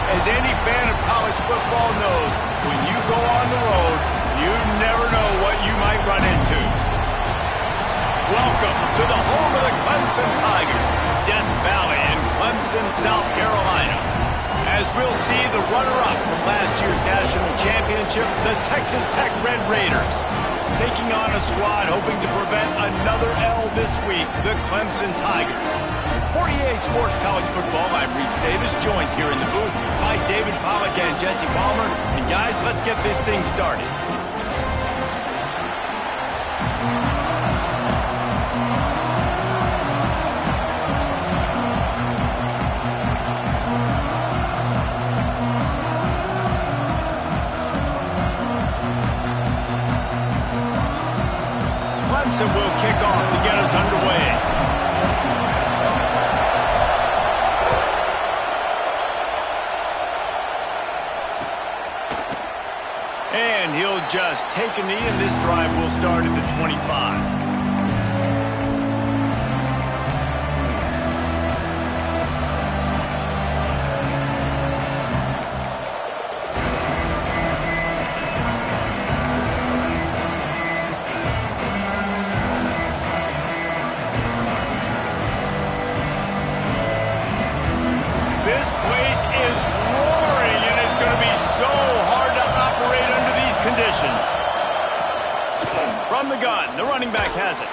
As any fan of college football knows, when you go on the road, you never know what you might run into. Welcome to the home of the Clemson Tigers, Death Valley in Clemson, South Carolina. As we'll see the runner-up from last year's national championship, the Texas Tech Red Raiders, taking on a squad hoping to prevent another L this week, the Clemson Tigers. 48 Sports College Football, I'm Reese Davis, joined here in the booth by David Pollack and Jesse Palmer. And guys, let's get this thing started. Clemson will kick off to get us underway. And he'll just take a knee, and this drive will start at the 25. This place is roaring, and it's going to be so hard to operate under these conditions. From the gun, the running back has it.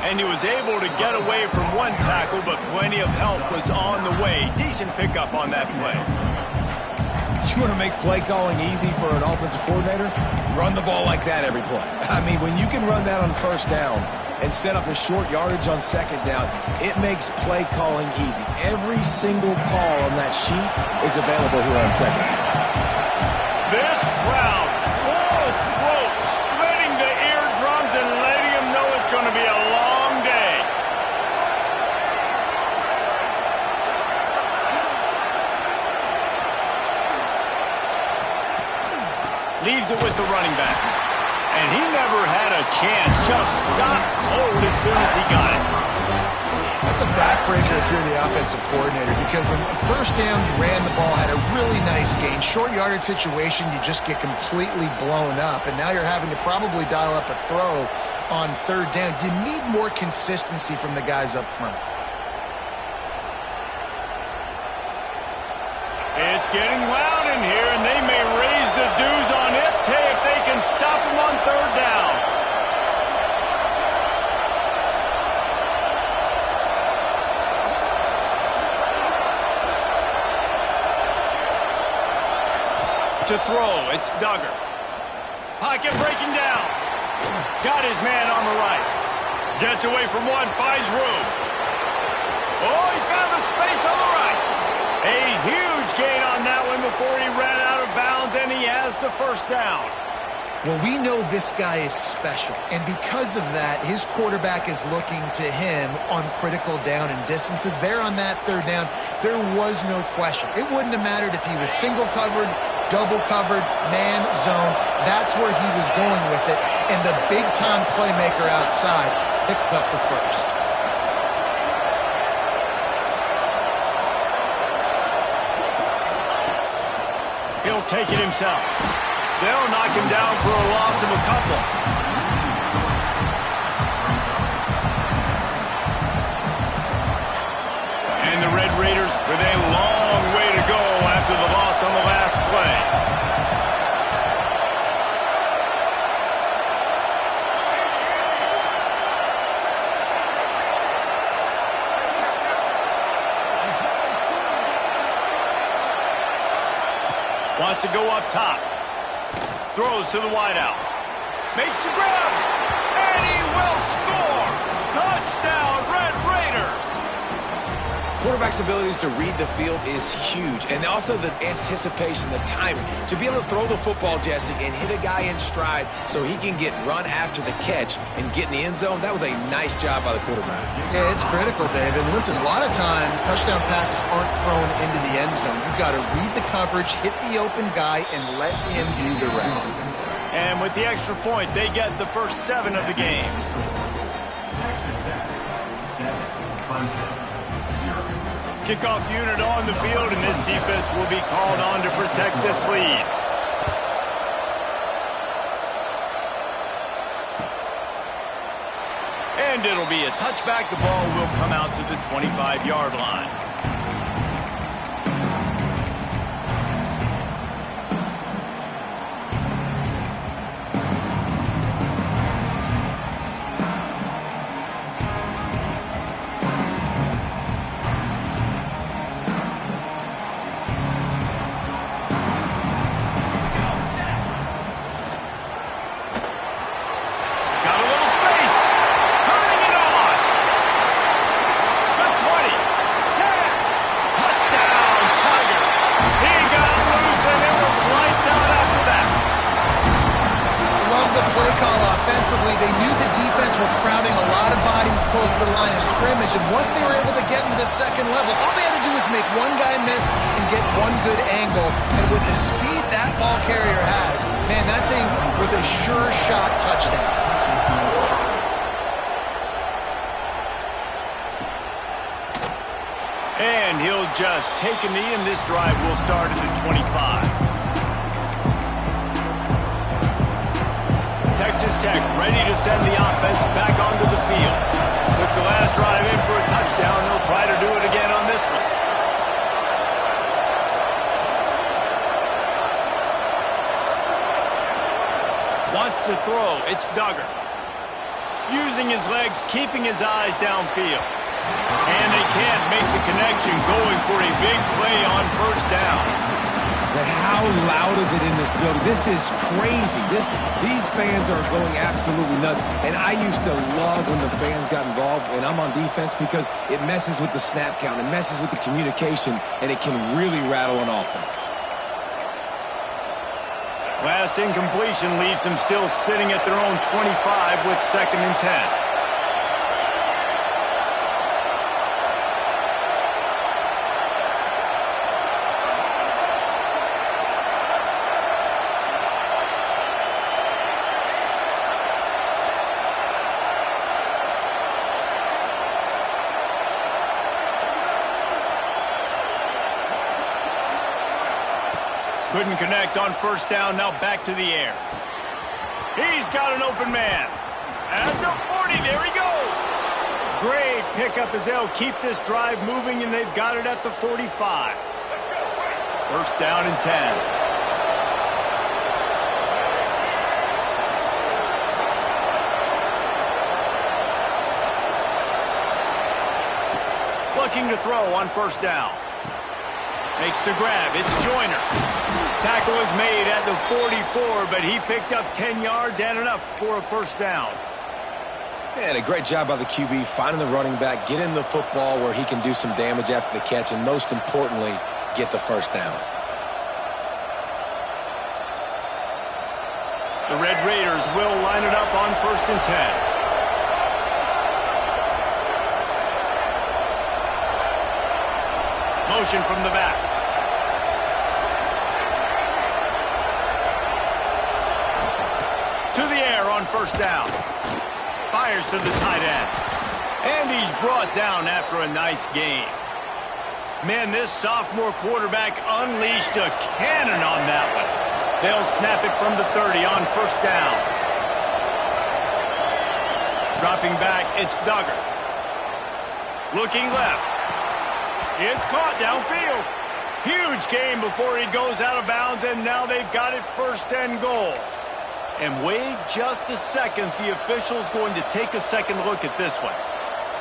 And he was able to get away from one tackle, but plenty of help was on the way. Decent pickup on that play. You want to make play calling easy for an offensive coordinator? Run the ball like that every play. I mean, when you can run that on first down and set up a short yardage on second down, it makes play calling easy. Every single call on that sheet is available here on second down. This crowd, full throat, splitting the eardrums and letting them know it's going to be a long day. Leaves it with the running back. And he never had a chance. Just stopped cold as soon as he got it. That's a backbreaker if you're the offensive coordinator, because the first down you ran the ball, had a really nice gain. Short yardage situation, you just get completely blown up, and now you're having to probably dial up a throw on third down. You need more consistency from the guys up front. It's getting loud in here, and they may raise the dues on Ipte if they can stop him on third down. To throw, it's Duggar. Pocket breaking down. Got his man on the right. Gets away from one, finds room. Oh, he found a space on the right. A huge gain on that one before he ran out of bounds, and he has the first down. Well, we know this guy is special, and because of that, his quarterback is looking to him on critical down and distances. There on that third down, there was no question. It wouldn't have mattered if he was single covered, double covered, man, zone. That's where he was going with it, and the big-time playmaker outside picks up the first. He'll take it himself. They'll knock him down for a loss of a couple. And the Red Raiders with a long way to go after the loss on the last play. Wants to go up top. Throws to the wideout. Makes the grab. And he will score. Touchdown, Red Raiders. Quarterback's abilities to read the field is huge. And also the anticipation, the timing. To be able to throw the football, Jesse, and hit a guy in stride so he can get run after the catch and get in the end zone, that was a nice job by the quarterback. Yeah, it's critical, David. Listen, a lot of times touchdown passes aren't thrown into the end zone. You've got to read the coverage, hit the open guy, and let him do the rest. And with the extra point, they get the first 7 of the game. Kickoff unit on the field, and this defense will be called on to protect this lead. And it'll be a touchback. The ball will come out to the 25-yard line. They knew the defense were crowding a lot of bodies close to the line of scrimmage, and once they were able to get into the second level, all they had to do was make one guy miss and get one good angle. And with the speed that ball carrier has, man, that thing was a sure shot touchdown. And he'll just take a knee, and this drive will start at the 25. Texas Tech ready to send the offense back onto the field. Took the last drive in for a touchdown. They'll try to do it again on this one. Wants to throw. It's Duggar. Using his legs, keeping his eyes downfield. And they can't make the connection, going for a big play on first down. But how loud is it in this building? This is crazy. These fans are going absolutely nuts. And I used to love when the fans got involved, and I'm on defense, because it messes with the snap count, it messes with the communication, and it can really rattle an offense. Last incompletion leaves them still sitting at their own 25 with 2nd and 10. Couldn't connect on first down. Now back to the air. He's got an open man. At the 40, there he goes. Great pickup as they'll keep this drive moving, and they've got it at the 45. First down and 10. Looking to throw on first down. Makes the grab. It's Joyner. Tackle is made at the 44, but he picked up 10 yards and enough for a first down. And a great job by the QB finding the running back, getting the football where he can do some damage after the catch, and most importantly, get the first down. The Red Raiders will line it up on 1st and 10. Motion from the back. To the air on first down. Fires to the tight end. And he's brought down after a nice gain. Man, this sophomore quarterback unleashed a cannon on that one. They'll snap it from the 30 on first down. Dropping back, it's Duggar. Looking left. It's caught downfield. Huge gain before he goes out of bounds, and now they've got it 1st and goal. And wait just a second. The official's going to take a second look at this one.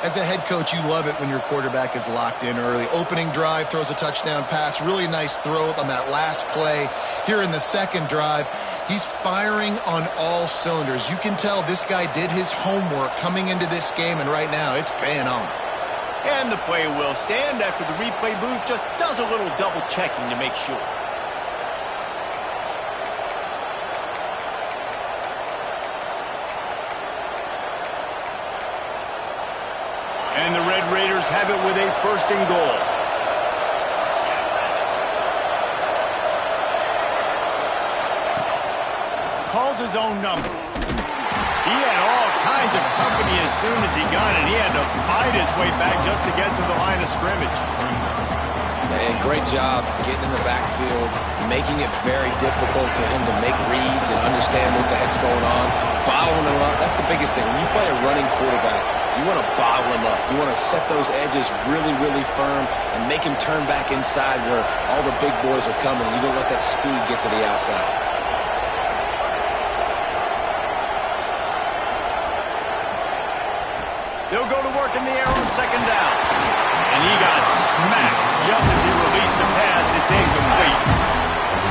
As a head coach, you love it when your quarterback is locked in early. Opening drive, throws a touchdown pass. Really nice throw on that last play. Here in the second drive, he's firing on all cylinders. You can tell this guy did his homework coming into this game, and right now it's paying off. And the play will stand after the replay booth just does a little double checking to make sure. And the Red Raiders have it with a 1st and goal. Calls his own number. He had all kinds of company as soon as he got it. He had to fight his way back just to get to the line of scrimmage. And great job getting in the backfield, making it very difficult to him to make reads and understand what the heck's going on. Bottling him up, that's the biggest thing. When you play a running quarterback, you want to bottle him up. You want to set those edges really, really firm and make him turn back inside where all the big boys are coming. You don't let that speed get to the outside. They'll go to work in the air on second down. And he got smacked just as he released the pass. It's incomplete.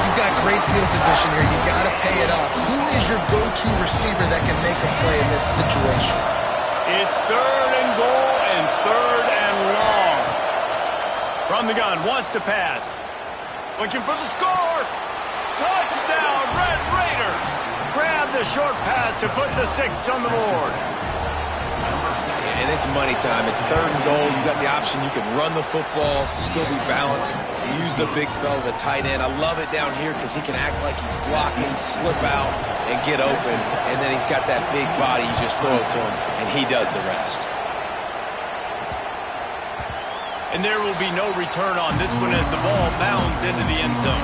You've got great field position here. You got to pay it off. Who is your go-to receiver that can make a play in this situation? It's 3rd and goal and 3rd and long. From the gun, wants to pass. Looking for the score. Touchdown, Red Raiders. Grab the short pass to put the 6 on the board. And it's money time. It's 3rd and goal. You got the option. You can run the football, still be balanced, use the big fella, the tight end. I love it down here because he can act like he's blocking, slip out, and get open. And then he's got that big body. You just throw it to him, and he does the rest. And there will be no return on this one as the ball bounds into the end zone.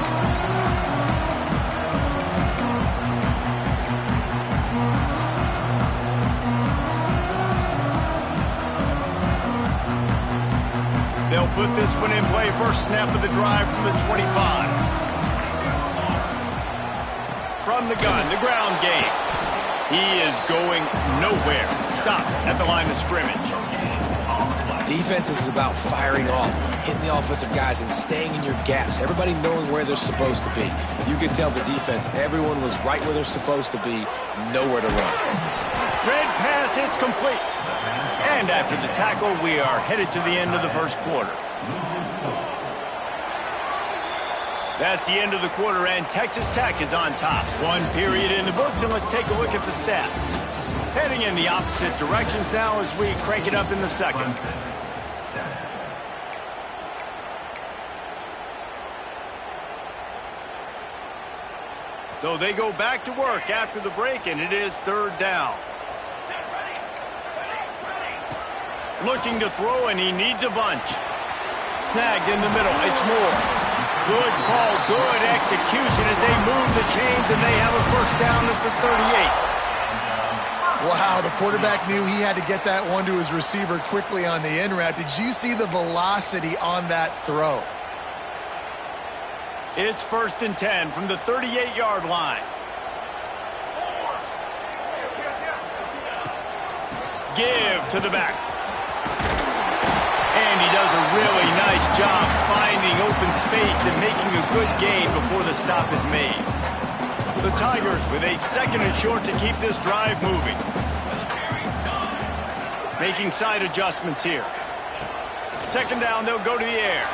They'll put this one in play. First snap of the drive from the 25. From the gun, the ground game. He is going nowhere. Stop at the line of scrimmage. Defense is about firing off, hitting the offensive guys, and staying in your gaps. Everybody knowing where they're supposed to be. You could tell the defense, everyone was right where they're supposed to be, nowhere to run. Red pass, it's complete. And after the tackle, we are headed to the end of the first quarter. That's the end of the quarter, and Texas Tech is on top. 1 period in the books, and let's take a look at the stats. Heading in the opposite directions now as we crank it up in the second. So they go back to work after the break, and it is 3rd down. Looking to throw, and he needs a bunch. Snagged in the middle. It's Moore. Good call, good execution as they move the chains, and they have a first down at the 38. Wow, the quarterback knew he had to get that one to his receiver quickly on the in route. Did you see the velocity on that throw? It's 1st and 10 from the 38-yard line. Give to the back. And he does a really nice job finding open space and making a good gain before the stop is made. The Tigers with a 2nd and short to keep this drive moving. Making side adjustments here. 2nd down, they'll go to the air.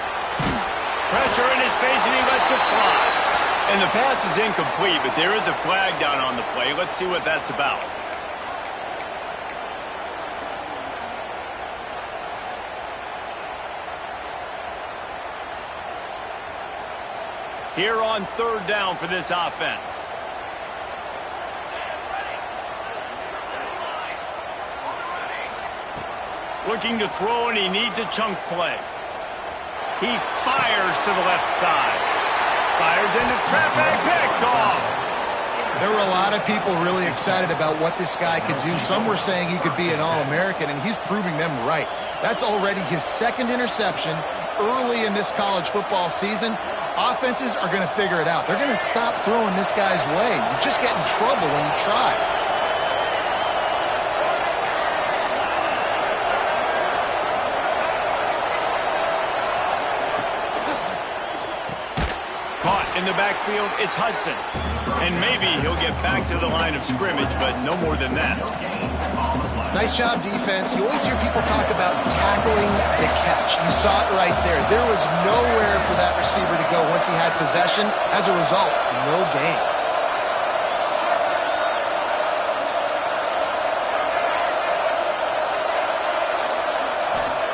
Pressure in his face, and he lets it fly. And the pass is incomplete, but there is a flag down on the play. Let's see what that's about. Here on 3rd down for this offense. Looking to throw, and he needs a chunk play. He fires to the left side. Fires into traffic, picked off. There were a lot of people really excited about what this guy could do. Some were saying he could be an All-American, and he's proving them right. That's already his 2nd interception early in this college football season. Offenses are going to figure it out. They're going to stop throwing this guy's way. You just get in trouble when you try. Caught in the backfield, it's Hudson. And maybe he'll get back to the line of scrimmage, but no more than that. Nice job, defense. You always hear people talk about tackling the catch. You saw it right there. There was nowhere for that receiver to go once he had possession. As a result, no gain.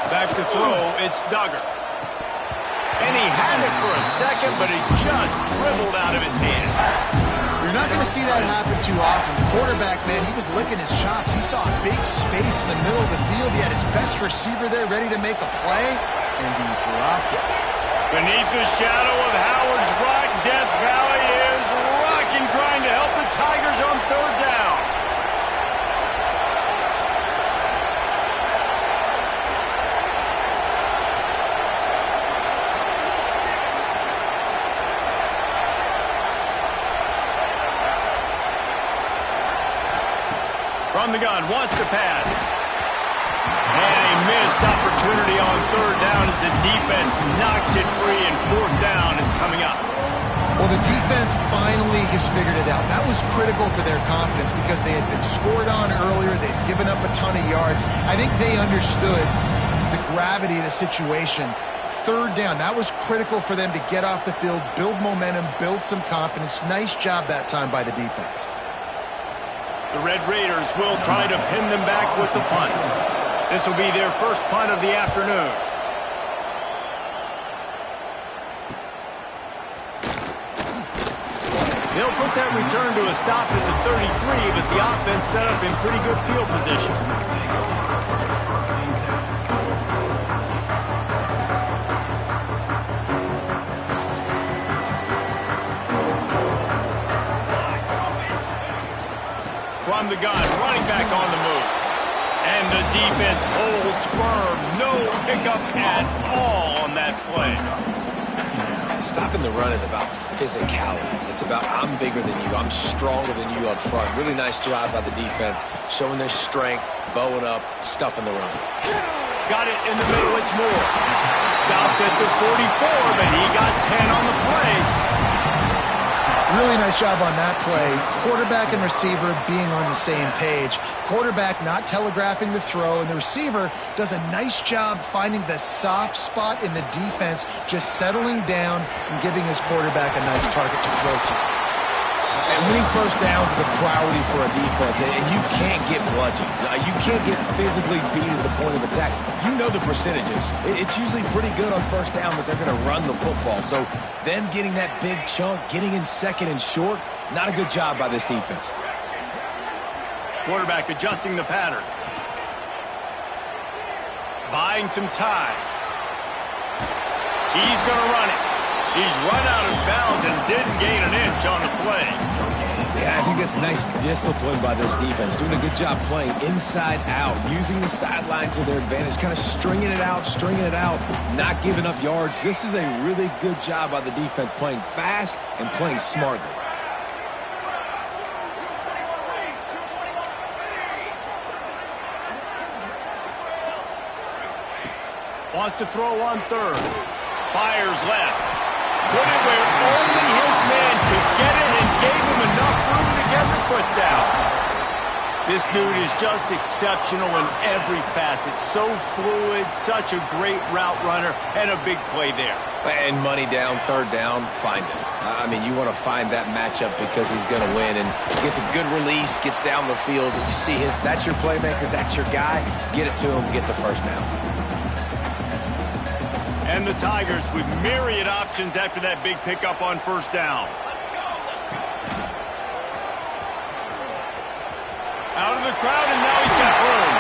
Back to throw, it's Duggar. And he had it for a second, but it just dribbled out of his hands. You're not going to see that happen too often. The quarterback, man, he was licking his chops. He saw a big space in the middle of the field. He had his best receiver there ready to make a play, and he dropped it. Beneath the shadow of Howard's Rock, Death Valley is rocking, trying to help the Tigers on third down. From the gun, wants to pass. And a missed opportunity on third down as the defense knocks it free, and fourth down is coming up. Well, the defense finally has figured it out. That was critical for their confidence because they had been scored on earlier. They'd given up a ton of yards. I think they understood the gravity of the situation. Third down, that was critical for them to get off the field, build momentum, build some confidence. Nice job that time by the defense. The Red Raiders will try to pin them back with the punt. This will be their first punt of the afternoon. They'll put that return to a stop at the 33, but the offense set up in pretty good field position. From the gun, running back on the move. And the defense holds firm. No pickup at all on that play. Stopping the run is about physicality. It's about I'm bigger than you. I'm stronger than you up front. Really nice job by the defense, showing their strength, bowing up, stuffing the run. Got it in the middle. It's Moore. Stopped at the 44, but he got 10 on the play. Really nice job on that play. Quarterback and receiver being on the same page. Quarterback not telegraphing the throw, and the receiver does a nice job finding the soft spot in the defense, just settling down and giving his quarterback a nice target to throw to. And winning first downs is a priority for a defense, and you can't get bludgeoned. You can't get physically beat at the point of attack. You know the percentages. It's usually pretty good on first down that they're going to run the football. So them getting that big chunk, getting in second and short, not a good job by this defense. Quarterback adjusting the pattern. Buying some time. He's going to run it. He's run out of bounds and didn't gain an inch on the play. Yeah, I think that's nice discipline by this defense. Doing a good job playing inside out, using the sideline to their advantage, kind of stringing it out, not giving up yards. This is a really good job by the defense, playing fast and playing smartly. Wants to throw on third. Fires left. Put it where only his man could get it and gave him enough room to get the foot down. This dude is just exceptional in every facet. So fluid, such a great route runner, and a big play there. And money down, third down, find it. I mean, you want to find that matchup because he's going to win, and gets a good release, gets down the field. You see that's your playmaker, that's your guy. Get it to him, get the first down. And the Tigers with myriad options after that big pickup on first down. Out of the crowd, and now he's got room.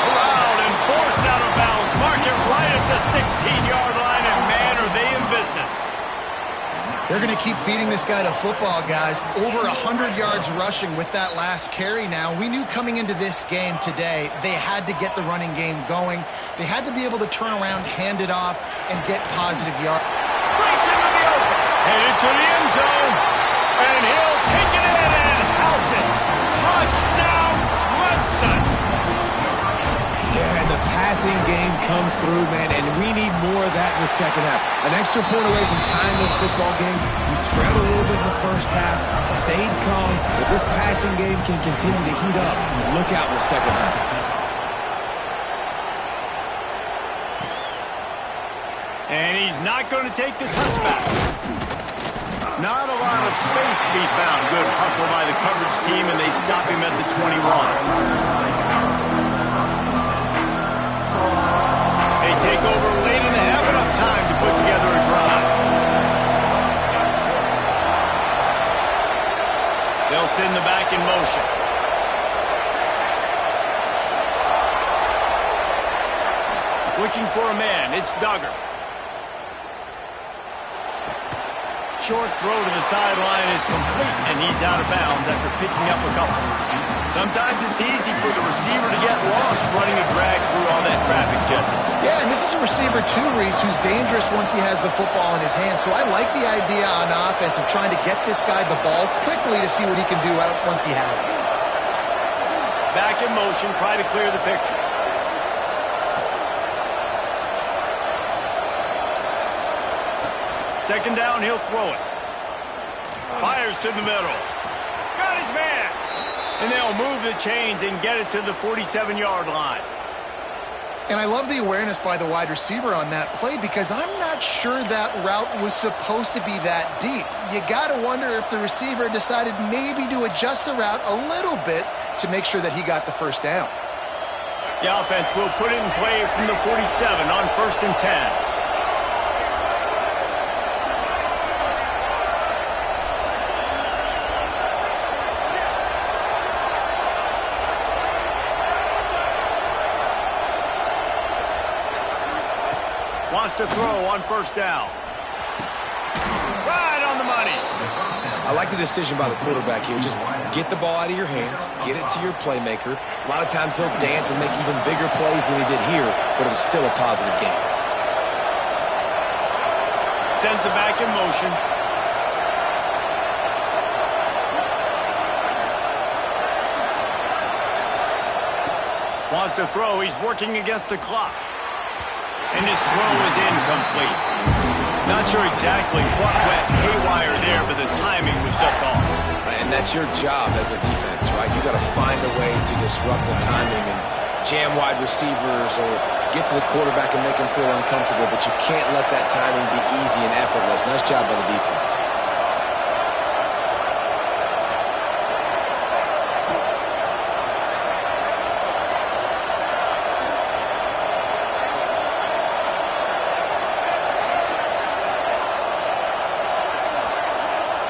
Around and forced out of bounds. Mark it right at the 16-yard line, and man, are they in business. They're going to keep feeding this guy the football, guys. Over 100 yards rushing with that last carry now. We knew coming into this game today, they had to get the running game going. They had to be able to turn around, hand it off, and get positive yards. Breaks into the open. Headed to the end zone. And he'll take it in and house it. Touchdown, Clemson. Yeah, and the passing game comes through, man, and we need more of that in the second half. An extra point away from tying this football game. We trailed a little bit in the first half, stayed calm. If this passing game can continue to heat up, look out in the second half. And he's not going to take the touchback. Not a lot of space to be found. Good hustle by the coverage team, and they stop him at the 21. They take over late and have enough time to put together a back in motion. Looking for a man, it's Duggar. Short throw to the sideline is complete, and he's out of bounds after picking up a couple. Sometimes it's easy for the receiver to get lost running a drag through all that traffic, Jesse. Yeah, and this is a receiver too, Reese, who's dangerous once he has the football in his hands. So I like the idea on offense of trying to get this guy the ball quickly to see what he can do out once he has it. Back in motion, try to clear the picture. Second down, he'll throw it. Fires to the middle. Got his man. And they'll move the chains and get it to the 47-yard line. And I love the awareness by the wide receiver on that play because I'm not sure that route was supposed to be that deep. You got to wonder if the receiver decided maybe to adjust the route a little bit to make sure that he got the first down. The offense will put it in play from the 47 on 1st and 10. Wants to throw on 1st down. Right on the money. I like the decision by the quarterback here. Just get the ball out of your hands, get it to your playmaker. A lot of times he'll dance and make even bigger plays than he did here, but it was still a positive game. Sends it back in motion. Wants to throw. He's working against the clock. And his throw is incomplete. Not sure exactly what went haywire there, but the timing was just off. And that's your job as a defense, right? You got to find a way to disrupt the timing and jam wide receivers or get to the quarterback and make him feel uncomfortable, but you can't let that timing be easy and effortless. Nice job by the defense.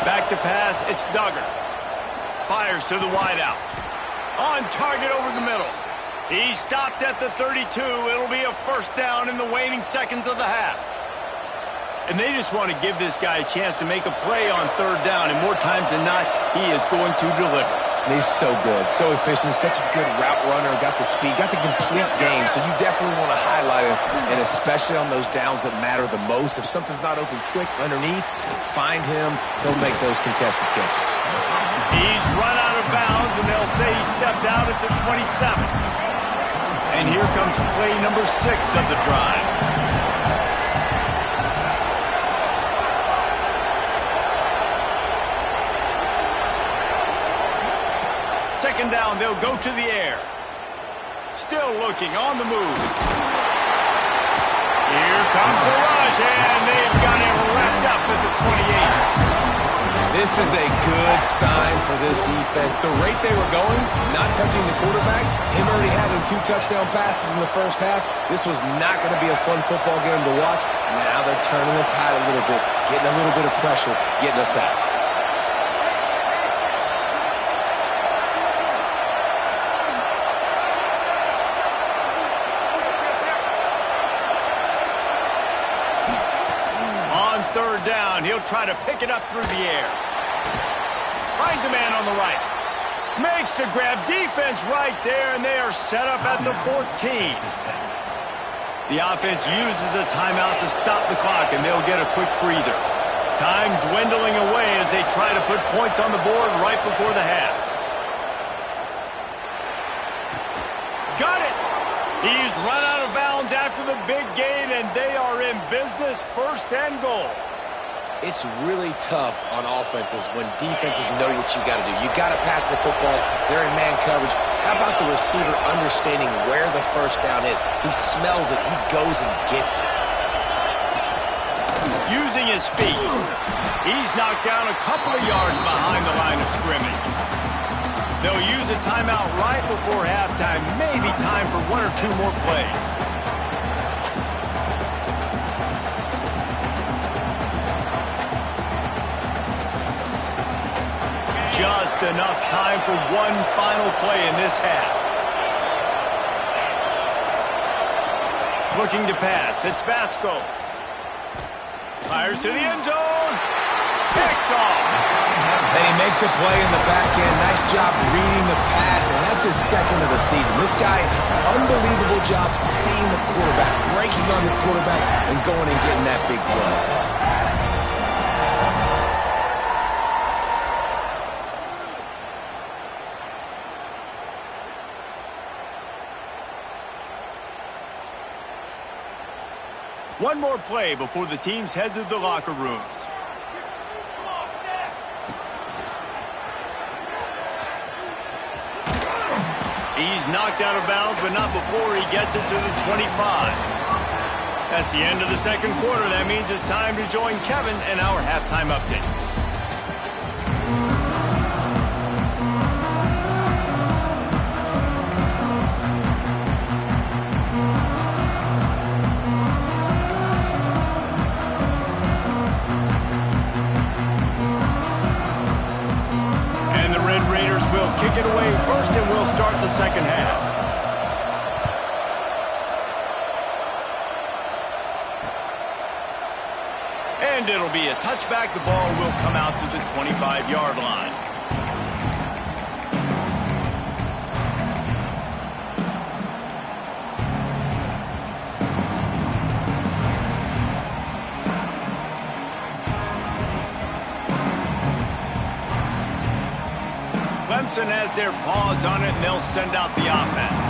Back to pass, it's Duggar. Fires to the wideout. On target over the middle. He stopped at the 32. It'll be a 1st down in the waning seconds of the half. And they just want to give this guy a chance to make a play on 3rd down, and more times than not, he is going to deliver. And he's so good, so efficient, such a good route runner, got the speed, got the complete game, so you definitely want to highlight him, and especially on those downs that matter the most. If something's not open quick underneath, find him, he'll make those contested catches. He's run out of bounds, and they'll say he stepped out at the 27. And here comes play number 6 of the drive. Second down, they'll go to the air. Still looking on the move. Here comes the rush, and they've got it wrapped up at the 28. This is a good sign for this defense. The rate they were going, not touching the quarterback, him already having 2 touchdown passes in the first half, this was not going to be a fun football game to watch. Now they're turning the tide a little bit, getting a little bit of pressure, getting us out. On 3rd down, he'll try to pick it up through the air. Finds a man on the right. Makes the grab. Defense right there, and they are set up at the 14. The offense uses a timeout to stop the clock, and they'll get a quick breather. Time dwindling away as they try to put points on the board right before the half. Got it! He's run out of bounds after the big gain, and they are in business, 1st and goal. It's really tough on offenses when defenses know what you got to do. You got to pass the football. They're in man coverage. How about the receiver understanding where the 1st down is? He smells it. He goes and gets it. Using his feet. He's knocked down a couple of yards behind the line of scrimmage. They'll use a timeout right before halftime. Maybe time for 1 or 2 more plays. Just Just enough time for one final play in this half. Looking to pass. It's Vasco. Fires to the end zone. Picked off. And he makes a play in the back end. Nice job reading the pass, and that's his second of the season. This guy, unbelievable job seeing the quarterback, breaking on the quarterback, and going and getting that big play. One more play before the teams head to the locker rooms. He's knocked out of bounds, but not before he gets it to the 25. That's the end of the second quarter. That means it's time to join Kevin in our halftime update. Kick it away first, and we'll start the second half. And it'll be a touchback. The ball will come out to the 25-yard line. Clemson has their paws on it, and they'll send out the offense.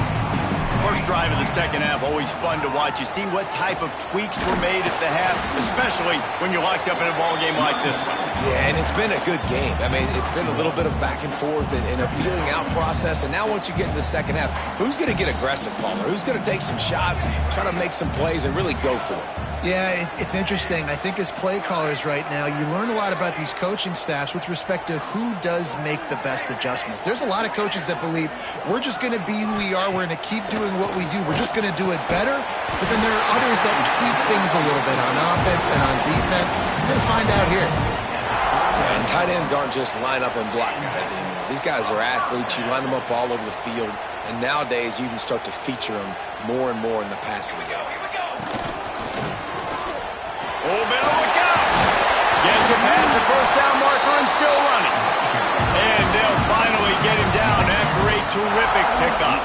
First drive of the second half, always fun to watch. You see what type of tweaks were made at the half, especially when you're locked up in a ball game like this one. Yeah, and it's been a good game. I mean, it's been a little bit of back and forth and a feeling out process. And now once you get into the second half, who's going to get aggressive, Palmer? Who's going to take some shots, try to make some plays, and really go for it? Yeah, it's interesting. I think as play callers right now, you learn a lot about these coaching staffs with respect to who does make the best adjustments. There's a lot of coaches that believe we're just going to be who we are. We're going to keep doing what we do. We're just going to do it better. But then there are others that tweak things a little bit on offense and on defense. We're going to find out here. Yeah, and tight ends aren't just line up and block guys anymore. These guys are athletes. You line them up all over the field. And nowadays, you can start to feature them more and more in the passing game. Oh, better look out. Gets it past the first down marker and still running. And they'll finally get him down after a terrific pickup.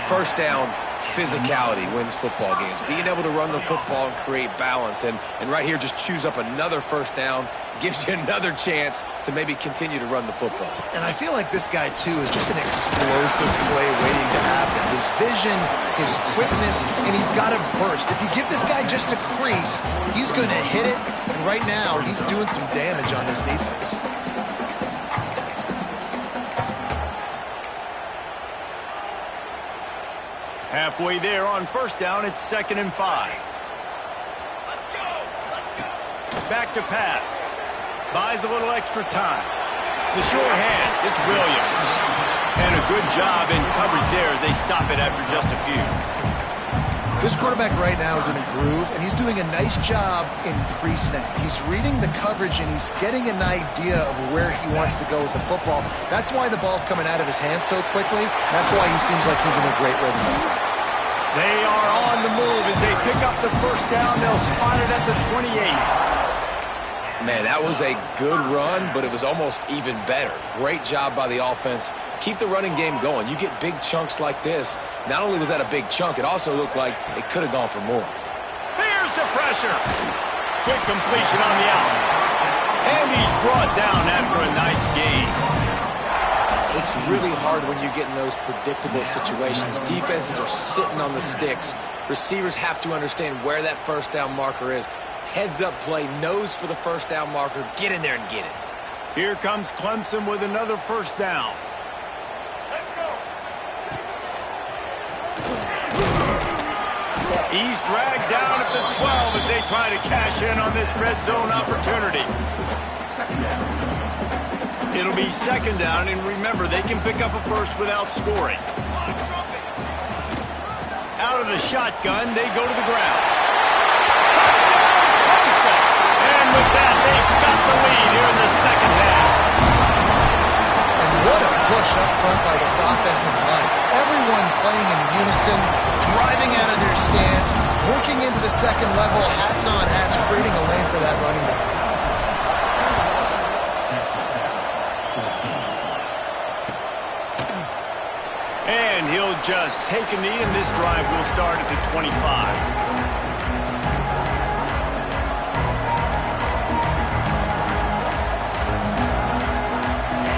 First down, physicality wins football games. Being able to run the football and create balance. And right here, just choose up another first down. Gives you another chance to maybe continue to run the football. And I feel like this guy, too, is just an explosive play waiting to happen. His vision, his quickness, and he's got a burst. If you give this guy just a crease, he's going to hit it. And right now, he's doing some damage on his defense. Halfway there on first down, it's 2nd and 5. Let's go. Back to pass. Buys a little extra time. The short hands, it's Williams. And a good job in coverage there as they stop it after just a few. This quarterback right now is in a groove, and he's doing a nice job in pre-snap. He's reading the coverage, and he's getting an idea of where he wants to go with the football. That's why the ball's coming out of his hands so quickly. That's why he seems like he's in a great rhythm. They are on the move as they pick up the first down. They'll spot it at the 28. Man, that was a good run, but it was almost even better. Great job by the offense. Keep the running game going. You get big chunks like this. Not only was that a big chunk, it also looked like it could have gone for more. Here's the pressure. Quick completion on the out. And he's brought down after a nice gain. It's really hard when you get in those predictable situations. Defenses are sitting on the sticks. Receivers have to understand where that first down marker is. Heads up play, nose for the first down marker. Get in there and get it. Here comes Clemson with another first down. Let's go. He's dragged down at the 12 as they try to cash in on this red zone opportunity. It'll be 2nd down, and remember, they can pick up a first without scoring. Out of the shotgun, they go to the ground. And with that, they've got the lead here in the second half. push up front by this offensive line. Everyone playing in unison, driving out of their stance, working into the second level, hats on hats, creating a lane for that running back. And he'll just take a knee, and this drive will start at the 25.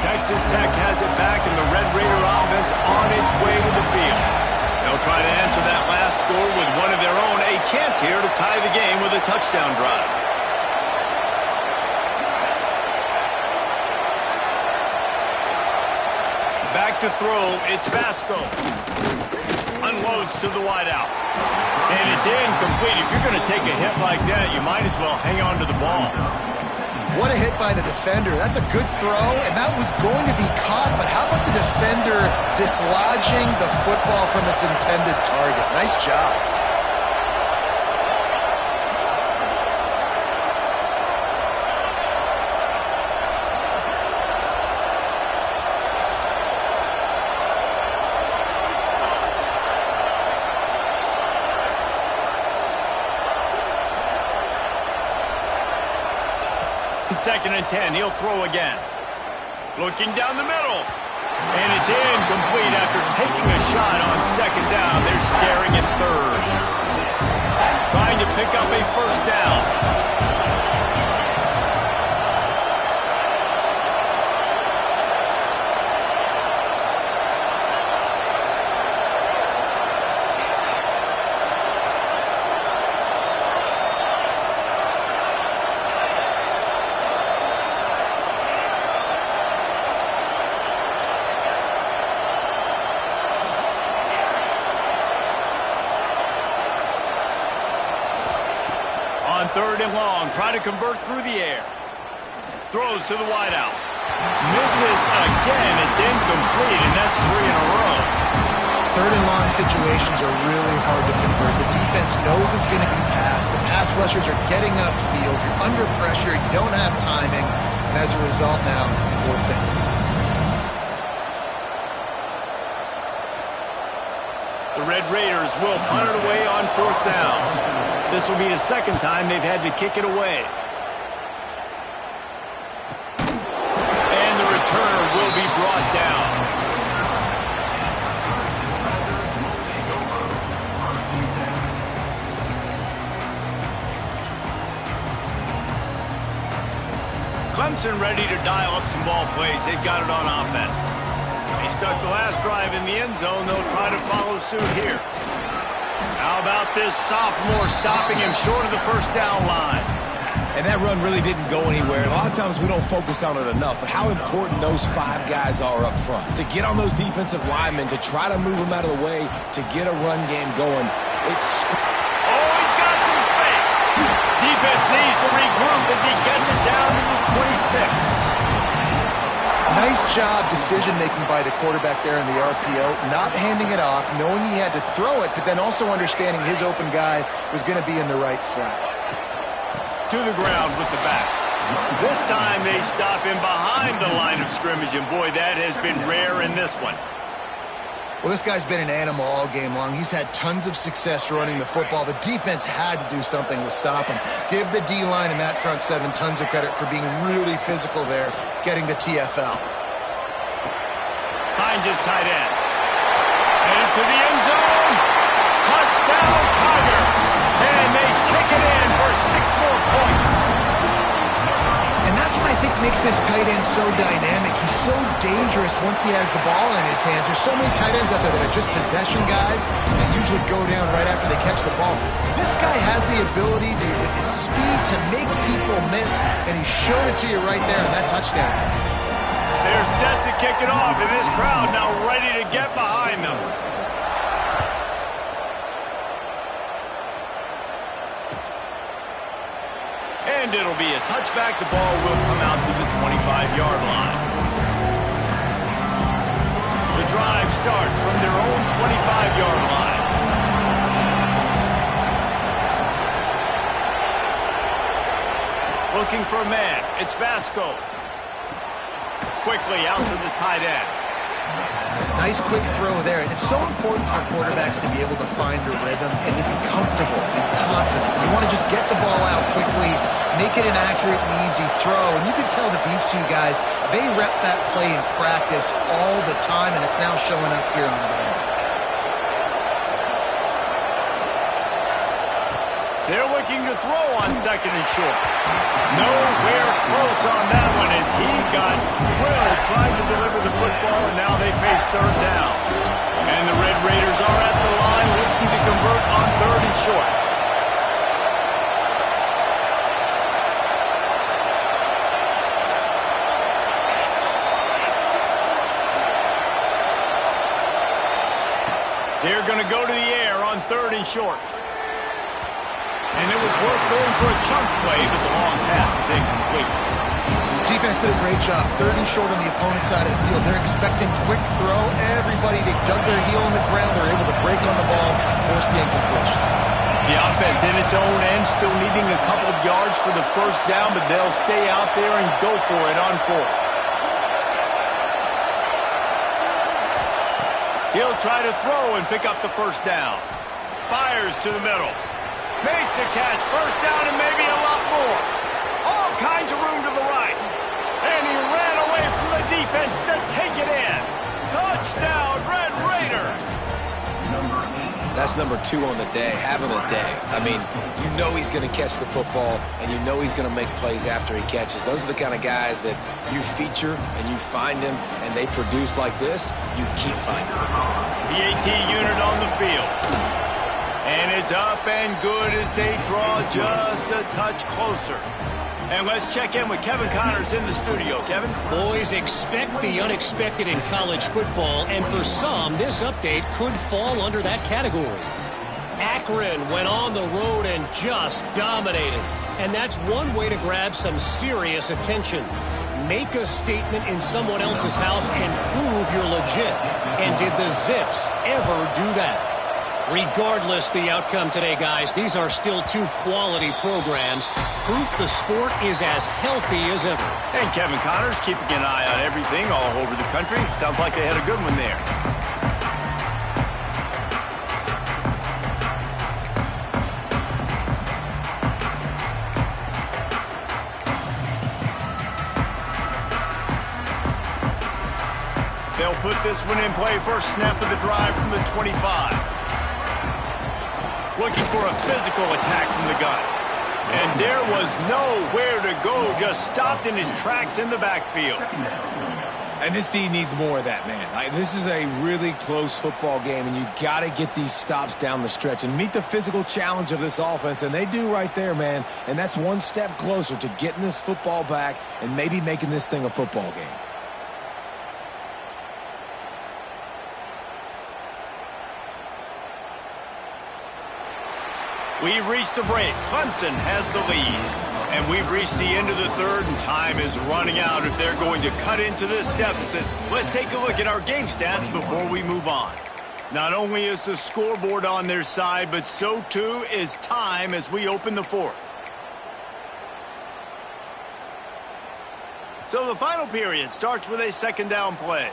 Texas Tech has it back, and the Red Raider offense on its way to the field. They'll try to answer that last score with one of their own. A chance here to tie the game with a touchdown drive. Back to throw, it's Vasco. Unloads to the wideout. And it's incomplete. If you're going to take a hit like that, you might as well hang on to the ball. What a hit by the defender. That's a good throw, and that was going to be caught, but how about the defender dislodging the football from its intended target? Nice job. Second and 10, he'll throw again. Looking down the middle. And it's incomplete after taking a shot on second down. They're staring at third. Trying to pick up a first down. Third and long, trying to convert through the air. Throws to the wideout. Misses again. It's incomplete, and that's 3 in a row. Third and long situations are really hard to convert. The defense knows it's going to be passed. The pass rushers are getting upfield. You're under pressure. You don't have timing. And as a result now, fourth down. The Red Raiders will punt it away on fourth down. This will be the second time they've had to kick it away. And the returner will be brought down. Clemson ready to dial up some ball plays. They've got it on offense. They stuck the last drive in the end zone. They'll try to follow suit here. How about this sophomore stopping him short of the first down line? And that run really didn't go anywhere. A lot of times we don't focus on it enough, but how important those 5 guys are up front. To get on those defensive linemen, to try to move them out of the way, to get a run game going. It's... Oh, he's got some space. Defense needs to regroup as he gets it down to the 26. Nice job decision-making by the quarterback there in the RPO, not handing it off, knowing he had to throw it, but then also understanding his open guy was going to be in the right flat. To the ground with the back. This time they stop him behind the line of scrimmage, and boy, that has been rare in this one. Well, this guy's been an animal all game long. He's had tons of success running the football. The defense had to do something to stop him. Give the D-line and that front 7 tons of credit for being really physical there, getting the TFL. Hines is tight end. Headed to the end zone. Touchdown, Tiger. And they take it in for 6 more points. And that's what I think makes this tight end so dynamic. He's so dangerous once he has the ball in his hands. There's so many tight ends out there that are just possession guys that usually go down right after they catch the ball. This guy has the ability to, with his speed, to make people miss, and he showed it to you right there in that touchdown. They're set to kick it off, and this crowd now ready to get behind them. And it'll be a touchback. The ball will come out to the 25-yard line. The drive starts from their own 25-yard line. Looking for a man. It's Vasco. Quickly out to the tight end. Nice quick throw there. And it's so important for quarterbacks to be able to find a rhythm and to be comfortable and confident. You want to just get the ball out quickly, make it an accurate and easy throw. And you can tell that these two guys, they rep that play in practice all the time, and it's now showing up here on game. They're looking to throw on second and short. Nowhere close on that one as he got drilled trying to deliver the football, and now they face third down. And the Red Raiders are at the line looking to convert on third and short. They're going to go to the air on third and short. And it was worth going for a chunk play, but the long pass is incomplete. Defense did a great job. Third and short on the opponent's side of the field. They're expecting quick throw. Everybody, they dug their heel in the ground. They're able to break on the ball, force the incompletion. The offense in its own end, still needing a couple of yards for the first down, but they'll stay out there and go for it on fourth. He'll try to throw and pick up the first down. Fires to the middle. Makes a catch, first down and maybe a lot more. All kinds of room to the right. And he ran away from the defense to take it in. Touchdown, Red Raiders. That's number 2 on the day, having a day. I mean, you know he's going to catch the football, and you know he's going to make plays after he catches. Those are the kind of guys that you feature and you find them, and they produce like this, you keep finding them. The AT unit on the field. And it's up and good as they draw just a touch closer. And let's check in with Kevin Connors in the studio. Kevin? Boys, expect the unexpected in college football, and for some, this update could fall under that category. Akron went on the road and just dominated. And that's one way to grab some serious attention. Make a statement in someone else's house and prove you're legit. And did the Zips ever do that? Regardless the outcome today, guys, these are still 2 quality programs. Proof the sport is as healthy as ever. And Kevin Connors keeping an eye on everything all over the country. Sounds like they had a good one there. They'll put this one in play. First snap of the drive from the 25. Looking for a physical attack from the gun. And there was nowhere to go, just stopped in his tracks in the backfield. And this D needs more of that, man. This is a really close football game, and you got to get these stops down the stretch and meet the physical challenge of this offense, and they do right there, man. And that's one step closer to getting this football back and maybe making this thing a football game. We've reached the break. Clemson has the lead. And we've reached the end of the third, and time is running out if they're going to cut into this deficit. Let's take a look at our game stats before we move on. Not only is the scoreboard on their side, but so too is time as we open the fourth. So the final period starts with a second down play.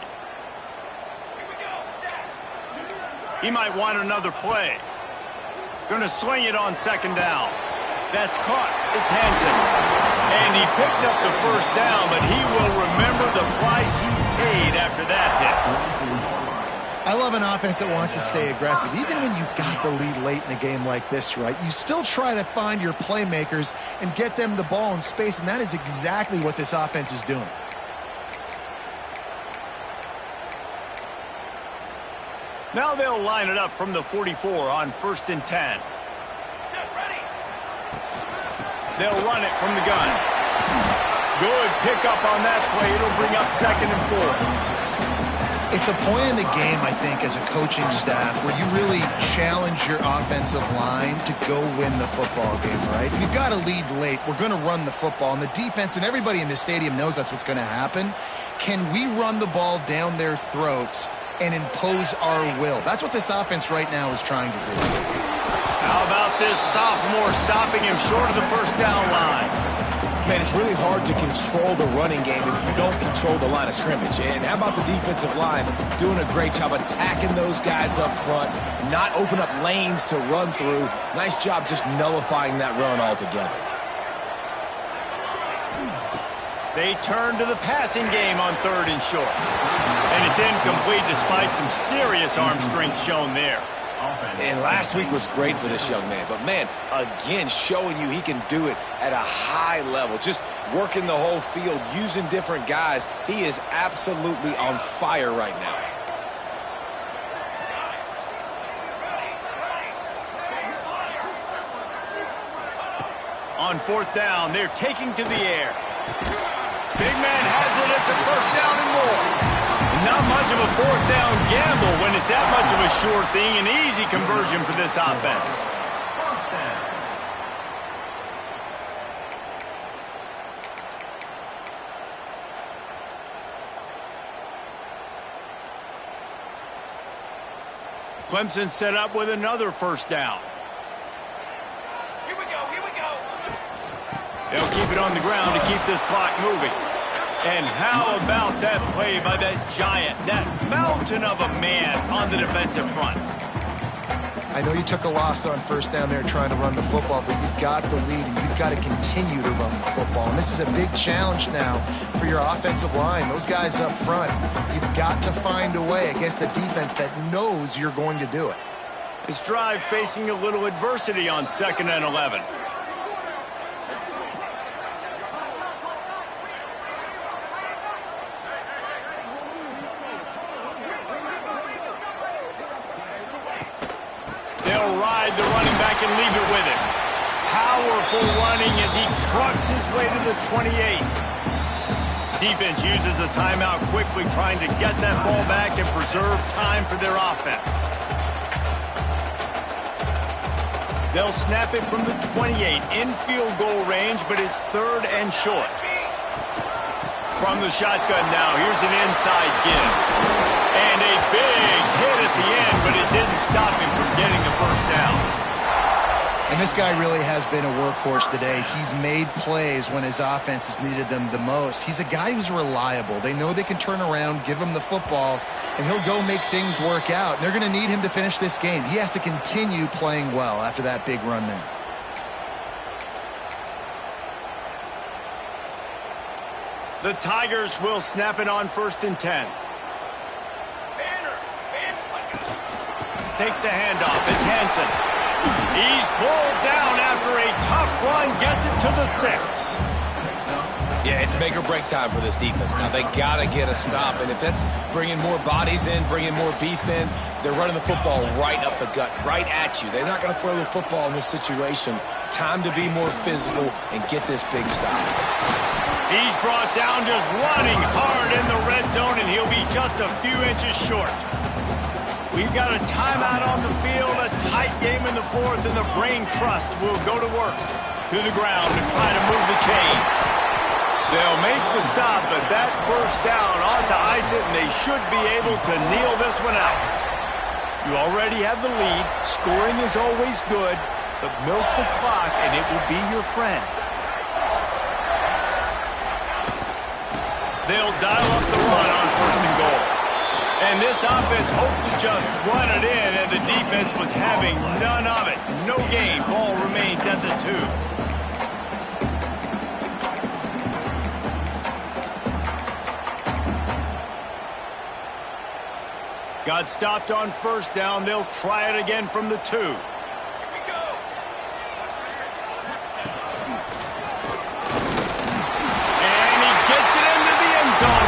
He might want another play. Going to sling it on second down. That's caught. It's Hansen. And he picks up the first down, but he will remember the price he paid after that hit. I love an offense that wants to stay aggressive. Even when you've got the lead late in the game like this, right, you still try to find your playmakers and get them the ball in space, and that is exactly what this offense is doing. Now they'll line it up from the 44 on 1st and 10. They'll run it from the gun. Good pickup on that play. It'll bring up 2nd and 4. It's a point in the game, I think, as a coaching staff where you really challenge your offensive line to go win the football game, right? We've got a lead late. We're going to run the football, and the defense and everybody in the stadium knows that's what's going to happen. Can we run the ball down their throats and impose our will? That's what this offense right now is trying to do. How about this sophomore stopping him short of the first down line? Man, it's really hard to control the running game if you don't control the line of scrimmage. And how about the defensive line doing a great job attacking those guys up front, not open up lanes to run through. Nice job just nullifying that run altogether. They turn to the passing game on 3rd and short. And it's incomplete despite some serious arm strength shown there. And last week was great for this young man. But, man, again, showing you he can do it at a high level. Just working the whole field, using different guys. He is absolutely on fire right now. On 4th down, they're taking to the air. Big man has it. It's a 1st down and more. Not much of a 4th down gamble when it's that much of a sure thing. An easy conversion for this offense. Clemson set up with another 1st down. They'll keep it on the ground to keep this clock moving. And how about that play by that giant, that mountain of a man on the defensive front? I know you took a loss on 1st down there trying to run the football, but you've got the lead and you've got to continue to run the football. And this is a big challenge now for your offensive line. Those guys up front, you've got to find a way against the defense that knows you're going to do it. This drive facing a little adversity on 2nd and 11. They'll ride the running back and leave it with him. Powerful running as he trucks his way to the 28. Defense uses a timeout quickly, trying to get that ball back and preserve time for their offense. They'll snap it from the 28 in field goal range, but it's 3rd and short. From the shotgun now, here's an inside give. And a big hit at the end, but it didn't stop him from getting the 1st down. And this guy really has been a workhorse today. He's made plays when his offense has needed them the most. He's a guy who's reliable. They know they can turn around, give him the football, and he'll go make things work out. And they're going to need him to finish this game. He has to continue playing well after that big run there. The Tigers will snap it on 1st and 10. Takes the handoff. It's Hansen. He's pulled down after a tough run. Gets it to the 6. Yeah, it's make or break time for this defense. Now, they got to get a stop. And if that's bringing more bodies in, bringing more beef in, they're running the football right up the gut, right at you. They're not going to throw the football in this situation. Time to be more physical and get this big stop. He's brought down just running hard in the red zone, and he'll be just a few inches short. We've got a timeout on the field, a tight game in the 4th, and the Brain Trust will go to work to the ground to try to move the chains. They'll make the stop, but that 1st down ought to ice it, and they should be able to kneel this one out. You already have the lead. Scoring is always good, but milk the clock, and it will be your friend. They'll dial up the run on 1st and goal. And this offense hoped to just run it in, and the defense was having none of it. No gain. Ball remains at the 2. Got stopped on 1st down. They'll try it again from the 2.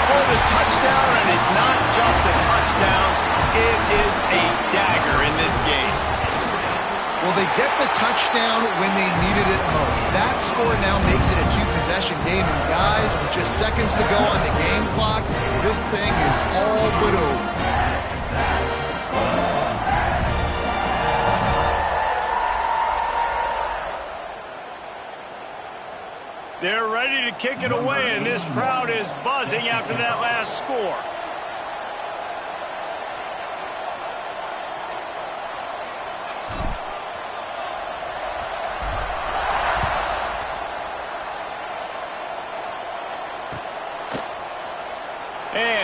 For the touchdown, and it's not just a touchdown, it is a dagger in this game. Well, they get the touchdown when they needed it most. That score now makes it a 2-possession game, and guys, with just seconds to go on the game clock, this thing is all but over. They're ready to kick it away, and this crowd is buzzing after that last score.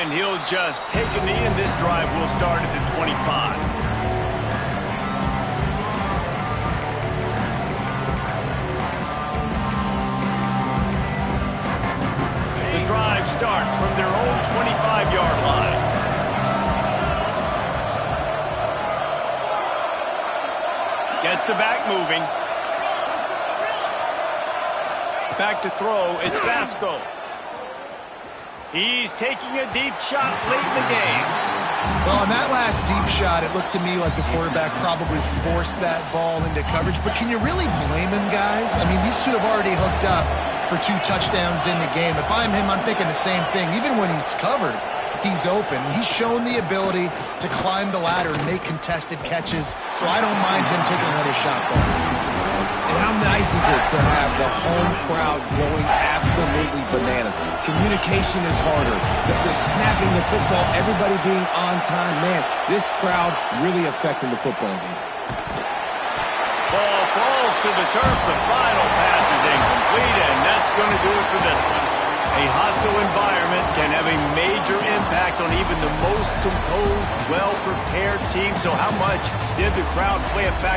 And he'll just take a knee, and this drive will start at the 25. The drive starts from their own 25-yard line. Gets the back moving. Back to throw, it's Vasco. He's taking a deep shot late in the game. Well, on that last deep shot, it looked to me like the quarterback probably forced that ball into coverage. But can you really blame him, guys? I mean, these two have already hooked up for 2 touchdowns in the game. If I'm him, I'm thinking the same thing. Even when he's covered, he's open. He's shown the ability to climb the ladder and make contested catches. So I don't mind him taking another shot there. And how nice is it to have the home crowd going absolutely bananas? Communication is harder. The snapping the football, everybody being on time. Man, this crowd really affecting the football game. Ball falls to the turf. The final pass is incomplete, and that's going to do it for this one. A hostile environment can have a major impact on even the most composed, well-prepared team. So how much did the crowd play a factor?